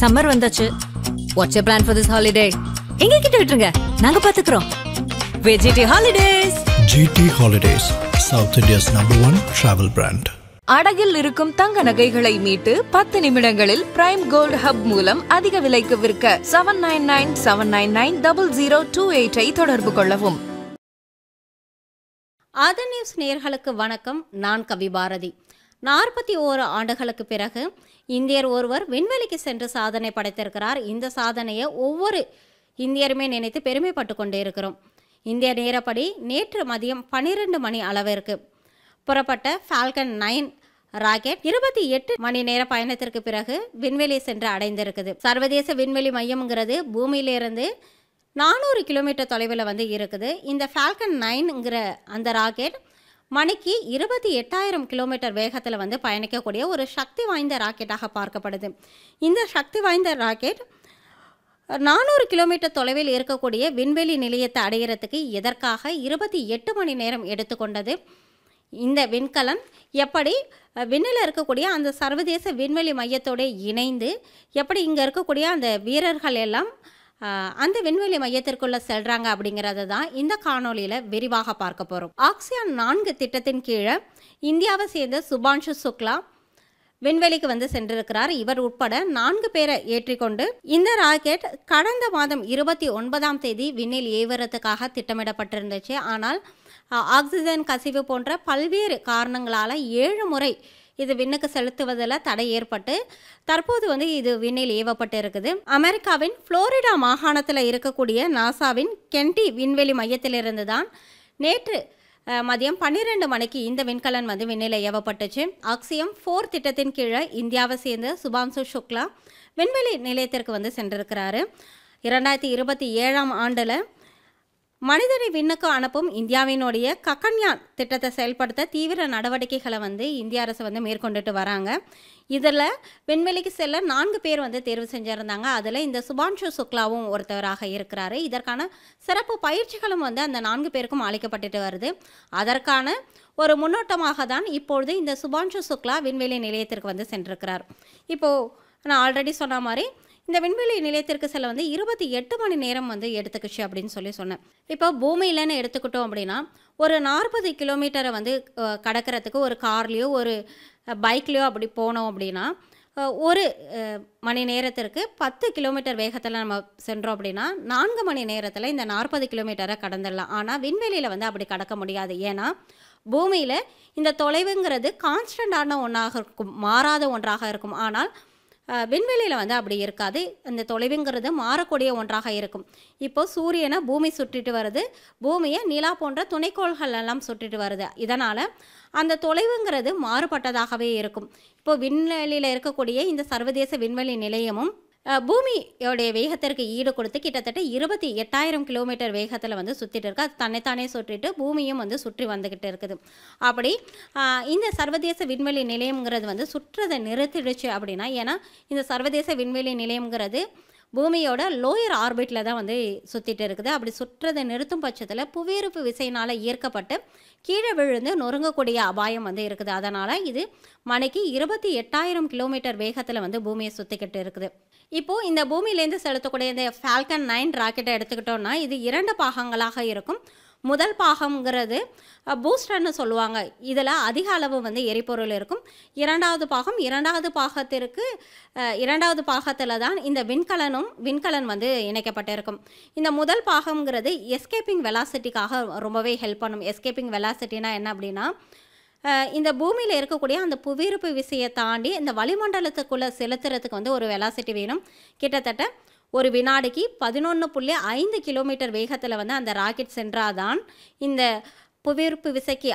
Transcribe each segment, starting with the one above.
Summer வந்தாச்சு. What's your plan for this holiday? எங்க கிட்ட விட்டுருங்க, நாங்க பாத்துக்கிறோம். VGT Holidays. GT Holidays, South India's #1 travel brand. அடகில் இருக்கும் தங்க நகைகளை மீட்டு 10 நிமிடங்களில் பிரைம் கோல்ட் ஹப் மூலம் அதிக விலைக்கு விற்க 7997990028 தொடர்பு கொள்ளவும். ஆதா நியூஸ் நேயர்களுக்கு வணக்கம். நான் கவி பாரதி. 41 ஆண்டுகளுக்கு பிறகு இந்தியர் ஒருவர் விண்வெளிக்கு சென்று சாதனை படைத்திருக்கிறார். இந்த சாதனையை ஒவ்வொரு இந்தியருமே நினைத்து பெருமைப்பட்டு கொண்டே இருக்கிறோம். இந்திய நேரப்படி நேற்று மதியம் 12 மணி அளவிற்கு புறப்பட்ட ஃபால்கன் 9 ராக்கெட் 28 மணி நேர பயணத்திற்கு பிறகு விண்வெளி சென்று அடைந்திருக்குது. சர்வதேச விண்வெளி மையம்ங்கிறது பூமியிலிருந்து 400 கிலோமீட்டர் தொலைவில் இருக்குது. இந்த ஃபால்கன் 9ங்கிற அந்த ராக்கெட் மணிக்கு 28,000 கிலோமீட்டர் வேகத்தில் பயணிக்கக்கூடிய ஒரு சக்தி வாய்ந்த ராக்கெட்டாக பார்க்கப்படுது. இந்த சக்தி வாய்ந்த ராக்கெட் 400 கிலோமீட்டர் தொலைவில் இருக்கக்கூடிய விண்வெளி நிலையத்தை அடைகிறதுக்கு எதற்காக 28 மணி நேரம் எடுத்துக்கொண்டது. இந்த விண்கலன் எப்படி விண்ணில் இருக்கக்கூடிய அந்த சர்வதேச விண்வெளி மையத்தோடு இணைந்து எப்படி இங்கே இருக்கக்கூடிய அந்த வீரர்கள் எல்லாம் அந்த விண்வெளி மையத்திற்குள்ளே செல்கிறாங்க அப்படிங்கிறது தான் இந்த காணொலியில் விரிவாக பார்க்க போகிறோம். ஆக்சியான் 4 திட்டத்தின் கீழே இந்தியாவை சேர்ந்த சுபான்ஷு சுக்லா விண்வெளிக்கு சென்றிருக்கிறார். இவர் உட்பட 4 பேரை ஏற்றிக்கொண்டு இந்த ராக்கெட் கடந்த மாதம் 29ஆம் தேதி விண்ணில் ஏவுறதுக்காக திட்டமிடப்பட்டிருந்துச்சு. ஆனால் ஆக்சிஜன் கசிவு போன்ற பல்வேறு காரணங்களால் 7 முறை இது விண்ணுக்கு செலுத்துவதில் தடை ஏற்பட்டு தற்போது இது விண்ணில் ஏவப்பட்டு இருக்குது. அமெரிக்காவின் புளோரிடா மாகாணத்தில் இருக்கக்கூடிய நாசாவின் கென்டி விண்வெளி மையத்திலிருந்து தான் நேற்று மதியம் 12 மணிக்கு இந்த விண்கலன் விண்ணில் ஏவப்பட்டுச்சு. ஆக்சியம் 4 திட்டத்தின் கீழே இந்தியாவை சேர்ந்த சுபான்ஷு சுக்லா விண்வெளி நிலையத்திற்கு சென்றிருக்கிறாரு. 2027ஆம் ஆண்டில் மனிதனை விண்ணுக்கு அனுப்பும் இந்தியாவினுடைய ககன்யான் திட்டத்தை செயல்படுத்த தீவிர நடவடிக்கைகளை இந்திய அரசு மேற்கொண்டுட்டு வராங்க. இதில் விண்வெளிக்கு செல்ல 4 பேர் தேர்வு செஞ்சுருந்தாங்க. அதில் இந்த சுபான்ஷு சுக்லாவும் ஒருத்தவராக இருக்கிறாரு. இதற்கான சிறப்பு பயிற்சிகளும் அந்த 4 பேருக்கும் அளிக்கப்பட்டுட்டு வருது. அதற்கான ஒரு முன்னோட்டமாக தான் இப்பொழுது இந்த சுபான்ஷு சுக்லா விண்வெளி நிலையத்திற்கு சென்றிருக்கிறார். இப்போது நான் ஆல்ரெடி சொன்ன மாதிரி இந்த விண்வெளி நிலையத்திற்கு செல்ல 28 மணி நேரம் எடுத்துக்கிச்சு அப்படின்னு சொன்னேன். இப்போ பூமியிலன்னு எடுத்துக்கிட்டோம் அப்படின்னா ஒரு 40 கிலோமீட்டரை கடக்கிறதுக்கு ஒரு கார்லேயோ ஒரு பைக்லேயோ அப்படி போனோம் அப்படின்னா ஒரு மணி நேரத்திற்கு 10 கிலோமீட்டர் வேகத்தில் நம்ம சென்றோம் அப்படின்னா 4 மணி நேரத்தில் இந்த 40 கிலோமீட்டரை கடந்துடலாம். ஆனால் விண்வெளியில் அப்படி கடக்க முடியாது. ஏன்னா பூமியில் இந்த தொலைவுங்கிறது கான்ஸ்டண்டான ஒன்றாக இருக்கும், மாறாத ஒன்றாக இருக்கும். ஆனால் விண்வெளியில் அப்படி இருக்காது. அந்த தொலைவுங்கிறது மாறக்கூடிய ஒன்றாக இருக்கும். இப்போது சூரியனை பூமி சுற்றிட்டு வருது, பூமியை நிலா போன்ற துணைக்கோள்கள் எல்லாம் சுற்றிட்டு வருது. இதனால் அந்த தொலைவுங்கிறது மாறுபட்டதாகவே இருக்கும். இப்போது விண்வெளியில் இருக்கக்கூடிய இந்த சர்வதேச விண்வெளி நிலையமும் பூமியோடைய வேகத்திற்கு ஈடு கொடுத்து கிட்டத்தட்ட 28,000 கிலோமீட்டர் வேகத்தில் சுற்றிட்டு இருக்கு. அது தன்னைத்தானே சுற்றிட்டு பூமியும் சுற்றி வந்துக்கிட்டு இருக்குது. அப்படி இந்த சர்வதேச விண்வெளி நிலையம்ங்கிறது சுற்றதை நிறுத்திடுச்சு அப்படின்னா, ஏன்னா இந்த சர்வதேச விண்வெளி நிலையம்ங்கிறது பூமியோட லோயர் ஆர்பிட்டில் தான் சுற்றிட்டு இருக்குது. அப்படி சுற்றதை நிறுத்தும் பட்சத்தில் புவியீர்ப்பு விசையினால் ஈர்க்கப்பட்டு கீழே விழுந்து நொறுங்கக்கூடிய அபாயம் இருக்குது. அதனால் இது மணிக்கு 28,000 கிலோமீட்டர் வேகத்தில் பூமியை சுற்றிக்கிட்டு இருக்குது. இப்போது இந்த பூமியிலேருந்து செலுத்தக்கூடிய இந்த ஃபால்கன் 9 ராக்கெட்டை எடுத்துக்கிட்டோன்னா இது 2 பாகங்களாக இருக்கும். முதல் பாகம்ங்கிறது பூஸ்டர்னு சொல்லுவாங்க. இதில் அதிக அளவு எரிபொருள் இருக்கும். இரண்டாவது பாகத்தில் தான் இந்த விண்கலன் இணைக்கப்பட்டிருக்கும். இந்த முதல் பாகம்ங்கிறது எஸ்கேப்பிங் வெலாசிட்டிக்காக ரொம்பவே ஹெல்ப் பண்ணும். எஸ்கேப்பிங் வெலாசிட்டினா என்ன அப்படின்னா, இந்த பூமியில் இருக்கக்கூடிய அந்த புவியீர்ப்பு விசையை தாண்டி இந்த வளிமண்டலத்துக்குள்ளே செலுத்துறதுக்கு ஒரு வெலாசிட்டி வேணும். கிட்டத்தட்ட ஒரு வினாடிக்கு 11.5 கிலோமீட்டர் வேகத்தில் அந்த ராக்கெட் சென்றாதான் இந்த புவியீர்ப்பு விசைக்கு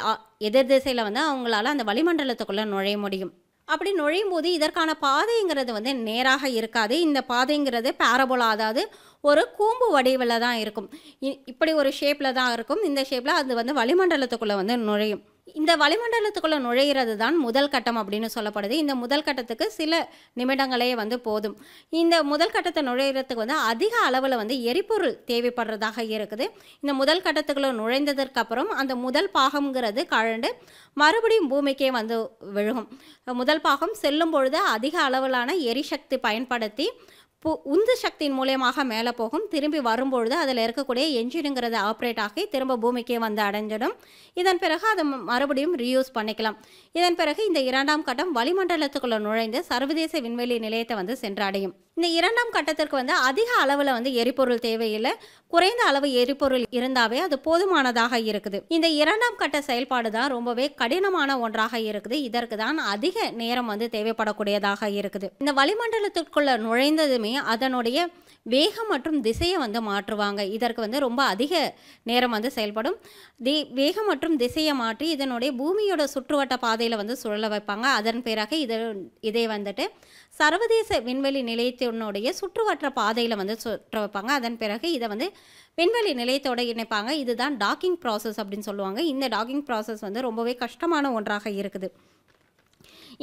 எதிர் திசையில் அவங்களால அந்த வளிமண்டலத்துக்குள்ளே நுழைய முடியும். அப்படி நுழையும் போது இதற்கான பாதைங்கிறது நேராக இருக்காது. இந்த பாதைங்கிறது பேரபோலா, அதாவது ஒரு கூம்பு வடிவில் தான் இருக்கும். இப்படி ஒரு ஷேப்பில் தான் இருக்கும். இந்த ஷேப்பில் அது வளிமண்டலத்துக்குள்ளே நுழையும். இந்த வளிமண்டலத்துக்குள்ள நுழையிறது தான் முதல் கட்டம் அப்படின்னு சொல்லப்படுது. இந்த முதல் கட்டத்துக்கு சில நிமிடங்களே வந்து போதும். இந்த முதல் கட்டத்தை நுழையிறதுக்கு வந்து அதிக அளவில் வந்து எரிபொருள் தேவைப்படுறதாக இருக்குது. இந்த முதல் கட்டத்துக்குள்ள நுழைந்ததற்கு அப்புறம் அந்த முதல் பாகம்ங்கிறது கழண்டு மறுபடியும் பூமிக்கே வந்து விழுகும். முதல் பாகம் செல்லும் பொழுது அதிக அளவிலான எரிசக்தி பயன்படுத்தி உந்து சக்தியின் மூலியமாக மேலே போகும். திரும்பி வரும்பொழுது அதில் இருக்கக்கூடிய என்ஜினுங்கிறத ஆப்ரேட் ஆகி திரும்ப பூமிக்கே வந்து அடைஞ்சிடும். இதன் பிறகு அதை மறுபடியும் ரீயூஸ் பண்ணிக்கலாம். இதன் பிறகு இந்த இரண்டாம் கட்டம் வளிமண்டலத்துக்குள்ள நுழைந்து சர்வதேச விண்வெளி நிலையத்தை வந்து சென்றடையும். இந்த இரண்டாம் கட்டத்திற்கு வந்து அதிக அளவில் வந்து எரிபொருள் தேவையில்லை. குறைந்த அளவு எரிபொருள் இருந்தாவே அது போதுமானதாக இருக்குது. இந்த இரண்டாம் கட்ட செயல்பாடு தான் ரொம்பவே கடினமான ஒன்றாக இருக்குது. இதற்கு தான் அதிக நேரம் வந்து தேவைப்படக்கூடியதாக இருக்குது. இந்த வளிமண்டலத்திற்குள்ள நுழைந்ததுமே அதனுடைய வேகம் மற்றும் திசையை வந்து மாற்றுவாங்க. இதற்கு வந்து ரொம்ப அதிக நேரம் வந்து செயல்படும். வேகம் மற்றும் திசையை மாற்றி இதனுடைய பூமியோட சுற்றுவட்ட பாதையில் வந்து சுழல வைப்பாங்க. அதன் பிறகு இதை வந்துட்டு சர்வதேச விண்வெளி நிலையத்தினுடைய சுற்றுவட்ட பாதையில் வந்து சுற்ற வைப்பாங்க. அதன் பிறகு இதை வந்து விண்வெளி நிலையத்தோடு இணைப்பாங்க. இதுதான் டாக்கிங் ப்ராசஸ் அப்படின்னு சொல்லுவாங்க. இந்த டாக்கிங் ப்ராசஸ் வந்து ரொம்பவே கஷ்டமான ஒன்றாக இருக்குது.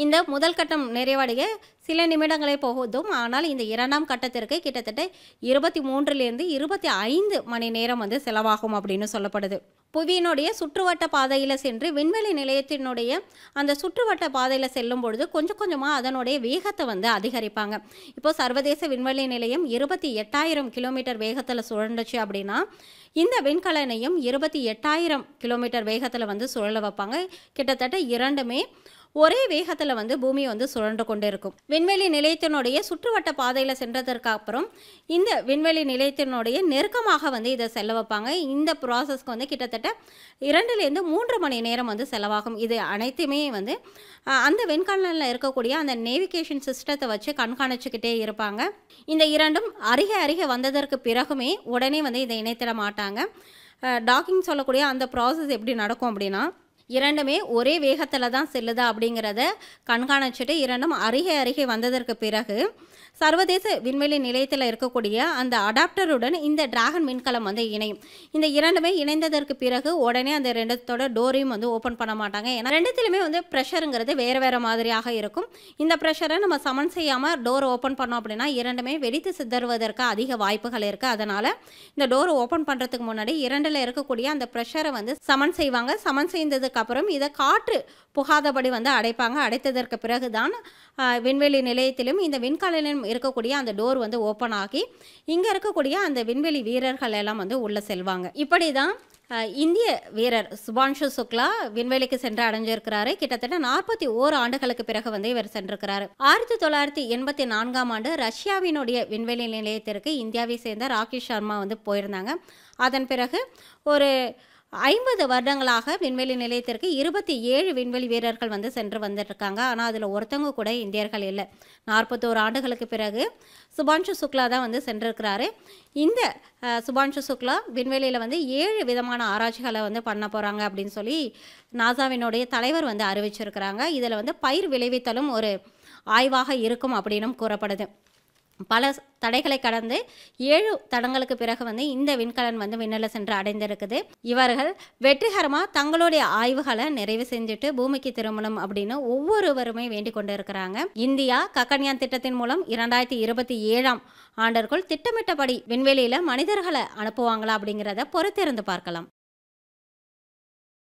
இந்த முதல் கட்டம் நிறைவடைய சில நிமிடங்களே போகுதும். ஆனால் இந்த இரண்டாம் கட்டத்திற்கு கிட்டத்தட்ட 23லிருந்து 25 மணி நேரம் வந்து செலவாகும் அப்படின்னு சொல்லப்படுது. புவியினுடைய சுற்றுவட்ட பாதையில் சென்று விண்வெளி நிலையத்தினுடைய அந்த சுற்றுவட்ட பாதையில் செல்லும் பொழுது கொஞ்சம் கொஞ்சமாக அதனுடைய வேகத்தை வந்து அதிகரிப்பாங்க. இப்போ சர்வதேச விண்வெளி நிலையம் 28,000 கிலோமீட்டர் வேகத்தில் சுழண்டுச்சு அப்படின்னா இந்த விண்கலனையும் 28,000 கிலோமீட்டர் வேகத்தில் வந்து சுழல வைப்பாங்க. கிட்டத்தட்ட இரண்டுமே ஒரே வேகத்தில் வந்து பூமி வந்து சுழன்று கொண்டு இருக்கும். விண்வெளி நிலையத்தினுடைய சுற்றுவட்ட பாதையில் சென்றதற்கு அப்புறம் இந்த விண்வெளி நிலையத்தினுடைய நெருக்கமாக வந்து இதை செல்ல வைப்பாங்க. இந்த ப்ராசஸ்க்கு வந்து கிட்டத்தட்ட 2லேருந்து 3 மணி நேரம் வந்து செலவாகும். இது அனைத்துமே வந்து அந்த விண்கலனில் இருக்கக்கூடிய அந்த நேவிகேஷன் சிஸ்டத்தை வச்சு கண்காணிச்சுக்கிட்டே இருப்பாங்க. இந்த இரண்டும் அருகே வந்ததற்கு பிறகுமே உடனே வந்து இதை இணைத்திட மாட்டாங்க. டாக்கிங் சொல்லக்கூடிய அந்த ப்ராசஸ் எப்படி நடக்கும் அப்படின்னா இரண்டுமே ஒரே வேகத்தில் தான் செல்லுதா அப்படிங்கிறத கண்காணிச்சுட்டு இரண்டும் அருகே வந்ததற்கு பிறகு சர்வதேச விண்வெளி நிலையத்தில் இருக்கக்கூடிய அந்த அடாப்டருடன் இந்த டிராகன் விண்கலம் வந்து இணையும். இந்த இரண்டுமே இணைந்ததற்கு பிறகு உடனே அந்த ரெண்டுத்தோட டோரையும் வந்து ஓப்பன் பண்ண மாட்டாங்க. ஏன்னா ரெண்டுத்திலுமே வந்து ப்ரெஷருங்கிறது வேறு மாதிரியாக இருக்கும். இந்த ப்ரெஷரை நம்ம சமன் செய்யாமல் டோர் ஓப்பன் பண்ணோம் அப்படின்னா இரண்டுமே வெடித்து சிதறுவதற்கு அதிக வாய்ப்புகள் இருக்குது. அதனால் இந்த டோரை ஓப்பன் பண்ணுறதுக்கு முன்னாடி இரண்டில் இருக்கக்கூடிய அந்த ப்ரெஷரை வந்து சமன் செய்வாங்க. சமன் செய்ததுக்கு அப்புறம் இதை காற்று புகாதபடி வந்து அடைப்பாங்க. அடைத்ததற்கு பிறகு தான் விண்வெளி நிலையத்திலும் இந்த விண்கலனிலும் இருக்கக்கூடிய அந்த டோர் வந்து ஓப்பன் ஆகி இங்கே இருக்கக்கூடிய அந்த விண்வெளி வீரர்கள் எல்லாம் வந்து உள்ளே செல்வாங்க. இப்படி தான் இந்திய வீரர் சுபான்ஷு சுக்லா விண்வெளிக்கு சென்று அடைஞ்சிருக்கிறாரு. கிட்டத்தட்ட 41 ஆண்டுகளுக்கு பிறகு வந்து இவர் சென்றிருக்கிறாரு. 1984ஆம் ஆண்டு ரஷ்யாவினுடைய விண்வெளி நிலையத்திற்கு இந்தியாவை சேர்ந்த ராகேஷ் சர்மா வந்து போயிருந்தாங்க. அதன் பிறகு ஒரு 50 வருடங்களாக விண்வெளி நிலையத்திற்கு 27 விண்வெளி வீரர்கள் வந்து சென்று வந்துட்டுருக்காங்க. ஆனால் அதில் ஒருத்தவங்க கூட இந்தியர்கள் இல்லை. 41 ஆண்டுகளுக்கு பிறகு சுபான்ஷு சுக்லா தான் வந்து சென்றிருக்கிறாரு. இந்த சுபான்ஷு சுக்லா விண்வெளியில் வந்து 7 விதமான ஆராய்ச்சிகளை வந்து பண்ண போகிறாங்க அப்படின்னு சொல்லி நாசாவினுடைய தலைவர் வந்து அறிவிச்சிருக்கிறாங்க. இதில் வந்து பயிர் விளைவித்தலும் ஒரு ஆய்வாக இருக்கும் அப்படின்னும் கூறப்படுது. பல தடைகளை கடந்து 7 தடங்களுக்கு பிறகு வந்து இந்த விண்கலன் வந்து விண்ணில் சென்று அடைந்திருக்குது. இவர்கள் வெற்றிகரமாக தங்களுடைய ஆய்வுகளை நிறைவு செஞ்சுட்டு பூமிக்கு திரும்பணும் அப்படின்னு ஒவ்வொருவருமே வேண்டிக் கொண்டு இருக்கிறாங்க. இந்தியா ககன்யான் திட்டத்தின் மூலம் 2027ஆம் ஆண்டிற்குள் திட்டமிட்டபடி விண்வெளியில் மனிதர்களை அனுப்புவாங்களா அப்படிங்கிறத பொறுத்திருந்து பார்க்கலாம்.